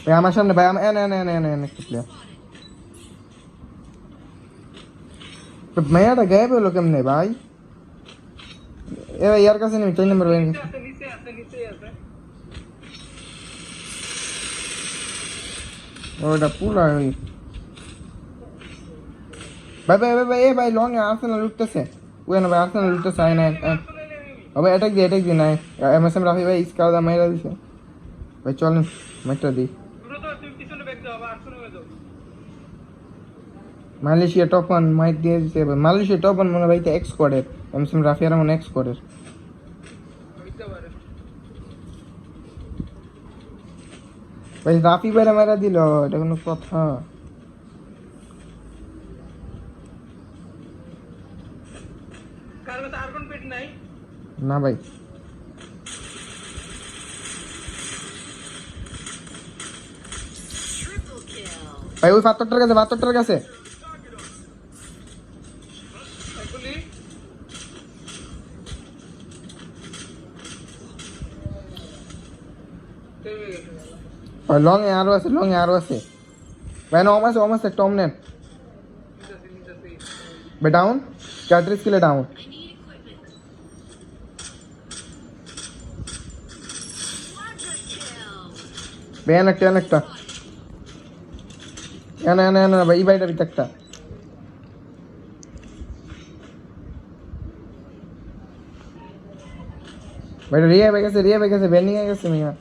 ভাই আমার সামনে ভাই এনে এনে এনে এনে এনে একটা প্লেয়ার মেয়েটা গায়েব হলো কেমনে ভাই এ ভাই ইয়ার কাছে নেই 4 নম্বর ভাই ওটা পুরা ভাই ভাই ভাই ভাই এ ভাই লং আর্সেনাল লুটতেছে ওই না ভাই আর্সেনাল লুটতেছে আয় না ভাই অ্যাটাক দি নাই এমএসএম রাফি ভাই স্কার দা মেরা দিছে ভাই চলেন মাইটা দি মালয়েশিয়া টপ 1 মাইট দিয়ে দিছে ভাই মালয়েশিয়া টপ 1 মনে ভাই তো এক্স কোয়াডের এমএসএম রাফি আর মনে এক্স কোয়াডের ভাই রাফি ভাইরা মেরা দিল এটা কোনো কথা না ভাই ভাই ওই পাথরটার কাছে লং এ আরো আছে ভাই না ওমাস একটা অম নেন ভাই ডাউন 34 কিলো ডাউন ভাই একটা এনে ভাই এই বাইটার ভিতরে একটা ভাই রিয়া ভাই গেছে বেন্ডিং এ গেছে মিয়া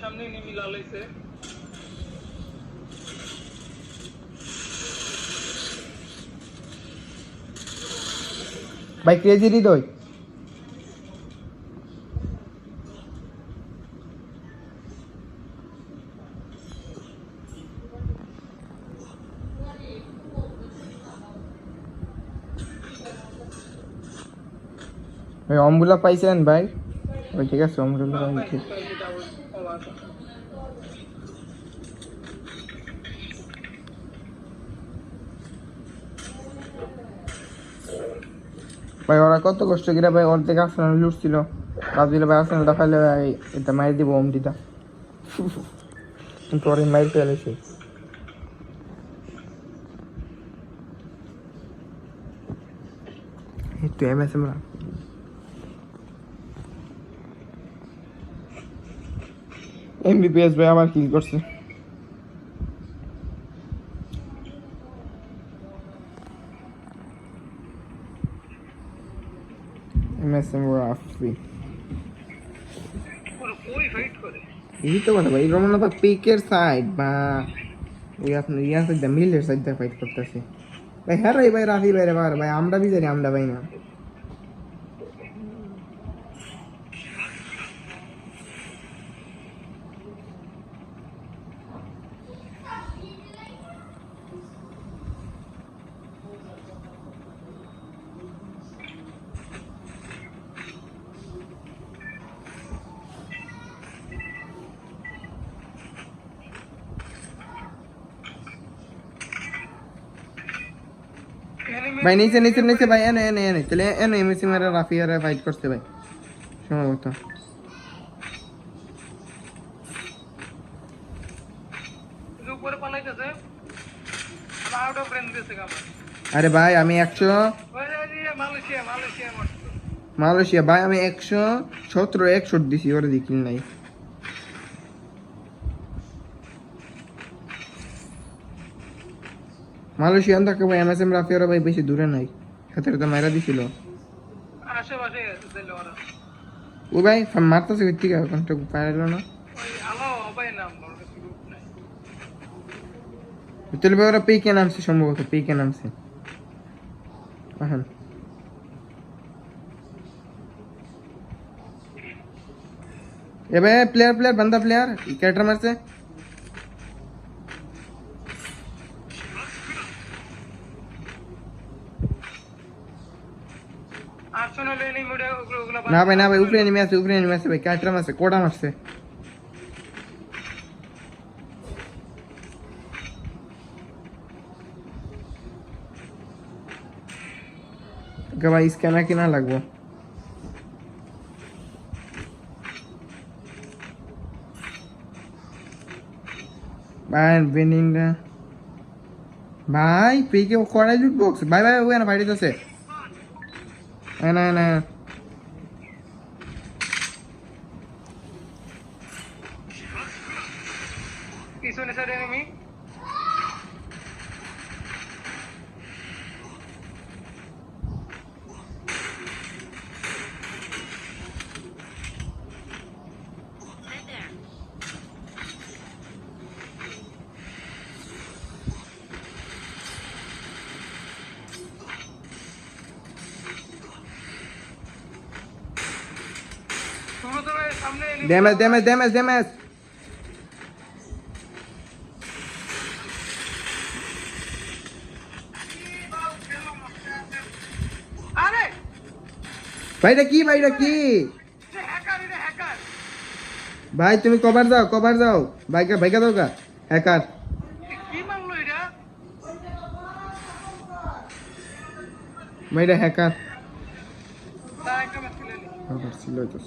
সামনে নেমি লালাইছে ভাই ক্রেজি হৃদয় ভাই অমগুলা পাইছেন ভাই ওই ঠিক আছে অমগুলা পাইছি ভাই ওরা কত কষ্ট করে ভাই অর্ধেক আর্সেনাল লুটছিল ভাবছিল ভাই আর্সেনালটা ফাইলে ভাই এটা মাইর দিব ওম দিতা কিন্তু ওরে মাইর ফেলেছে একটু এমএসএম রা এমবিপিএস ভাই আবার কিল করছে এমএসএম রাফি এই তো কথা ভাই রমনা তো পিকের সাইড বা ওই আপনি ইয়ার সাইড মিলের সাইড দিয়ে ফাইট করতেছে ভাই হ্যাঁ রে ভাই রাফি ভাই রে ভাই আমরা বি জানি আমরা ভাই না ভাই নিচে ভাই এনে তাহলে এনে এমএসি মেরা রাফি আর ফাইট করতে ভাই সম্ভবত উপরে পালাইতেছে আউট অফ রেঞ্জ দিছে গাম আরে ভাই আমি 100 মালয়েশিয়া ভাই আমি 117 এক শট দিছি ওরে দেখিল নাই মালয়েশিয়ান থাকে ভাই এমএসএম রাফিয়ারা ভাই বেশি দূরে নাই হাতের তো মাইরা দিছিল আশেপাশে দিল ওরা ও ভাই মারতেছে কই থেকে কোনটা পাইলো না ওই আলো হবে না গ্রুপ নাই তেল ভাই ওরা পিকে নামছে সম্ভবত পিকে নামছে আহান এ ভাই প্লেয়ার বান্দা প্লেয়ার ক্যারেক্টার মারছে না ভাই উপরে নেমে আছে ভাই ক্যারেক্টার মারছে কোডা মারছে ভাই স্ক্যানার কিনা লাগবো ভাই উইনিং না ভাই পিকে করাই লুট বক্স ভাই ভাই ওখানে ফাইট আছে না না পিছনে side enemy damage damage damage damage ভাইটা কি ভাই তুমি কভার যাও ভাইকা দাও গা হ্যাকার ভাইটা হ্যাকার ছিল তো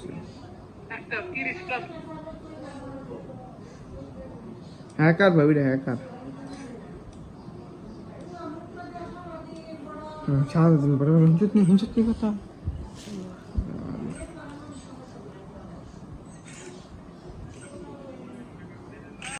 হ্যাকার ভাবিটা হ্যাকার ছাড়া দিন বড় হিংসুত নি কথা